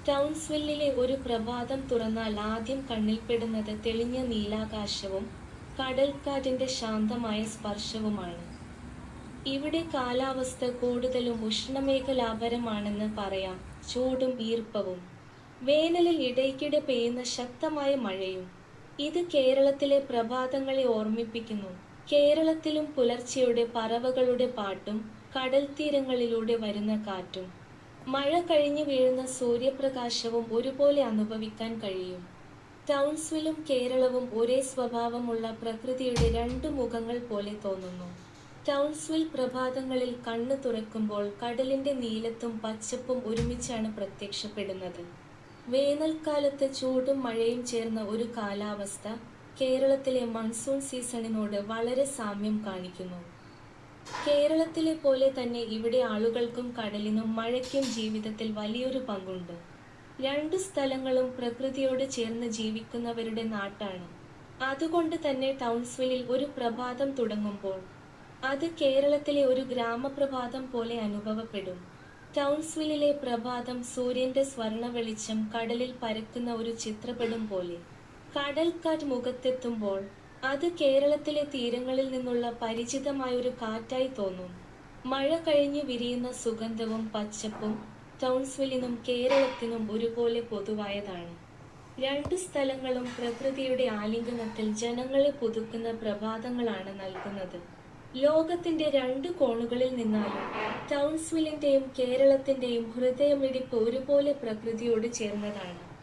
ടൗൺസ്വില്ലിലെ ഒരു പ്രഭാതം തുറന്നാൽ ആദ്യം കണ്ണിൽപ്പെടുന്നത് തെളിഞ്ഞ നീലാകാശവും കടൽക്കാറ്റിന്റെ ശാന്തമായ സ്പർശവുമാണ്. ഇവിടെ കാലാവസ്ഥ കൂടുതലും ഉഷ്ണമേഖലാപരമാണെന്ന് പറയാം. ചൂടും ഈർപ്പവും, വേനലിൽ ഇടയ്ക്കിടെ പെയ്യുന്ന ശക്തമായ മഴയും. ഇത് കേരളത്തിലെ പ്രഭാതങ്ങളെ ഓർമ്മിപ്പിക്കുന്നു. കേരളത്തിലും പുലർച്ചെയുടെ പറവകളുടെ പാട്ടും കടൽത്തീരങ്ങളിലൂടെ വരുന്ന കാറ്റും മഴ കഴിഞ്ഞു വീഴുന്ന സൂര്യപ്രകാശവും ഒരുപോലെ അനുഭവിക്കാൻ കഴിയും. ടൗൺസ്വില്ലും കേരളവും ഒരേ സ്വഭാവമുള്ള പ്രകൃതിയുടെ രണ്ടു മുഖങ്ങൾ പോലെ തോന്നുന്നു. ടൗൺസ്വിൽ പ്രഭാതങ്ങളിൽ കണ്ണു തുറക്കുമ്പോൾ കടലിന്റെ നീലത്തും പച്ചപ്പും ഒരുമിച്ചാണ് പ്രത്യക്ഷപ്പെടുന്നത്. വേനൽക്കാലത്ത് ചൂടും മഴയും ചേർന്ന ഒരു കാലാവസ്ഥ കേരളത്തിലെ മൺസൂൺ സീസണിനോട് വളരെ സാമ്യം കാണിക്കുന്നു. കേരളത്തിലെ പോലെ തന്നെ ഇവിടെ ആളുകൾക്കും കടലിനും മഴയ്ക്കും ജീവിതത്തിൽ വലിയൊരു പങ്കുണ്ട്. രണ്ടു സ്ഥലങ്ങളും പ്രകൃതിയോട് ചേർന്ന് ജീവിക്കുന്നവരുടെ നാട്ടാണ്. അതുകൊണ്ട് തന്നെ ടൗൺസ്വില്ലിൽ ഒരു പ്രഭാതം തുടങ്ങുമ്പോൾ അത് കേരളത്തിലെ ഒരു ഗ്രാമപ്രഭാതം പോലെ അനുഭവപ്പെടും. ടൗൺസ്വില്ലിലെ പ്രഭാതം സൂര്യന്റെ സ്വർണ്ണ വെളിച്ചം കടലിൽ പരക്കുന്ന ഒരു ചിത്രപടം പോലെ. കടൽക്കാറ്റ് മുഖത്തെത്തുമ്പോൾ അത് കേരളത്തിലെ തീരങ്ങളിൽ നിന്നുള്ള പരിചിതമായൊരു കാറ്റായി തോന്നും. മഴ കഴിഞ്ഞു വിരിയുന്ന സുഗന്ധവും പച്ചപ്പും ടൗൺസ്വില്ലിനും കേരളത്തിനും ഒരുപോലെ പൊതുവായതാണ്. രണ്ടു സ്ഥലങ്ങളും പ്രകൃതിയുടെ ആലിംഗനത്തിൽ ജനങ്ങളെ പുതുക്കുന്ന പ്രഭാതങ്ങളാണ് നൽകുന്നത്. ലോകത്തിന്റെ രണ്ടു കോണുകളിൽ നിന്നാലും ടൗൺസ്വില്ലിന്റെയും കേരളത്തിന്റെയും ഹൃദയമിടിപ്പ് ഒരുപോലെ പ്രകൃതിയോട് ചേർന്നതാണ്.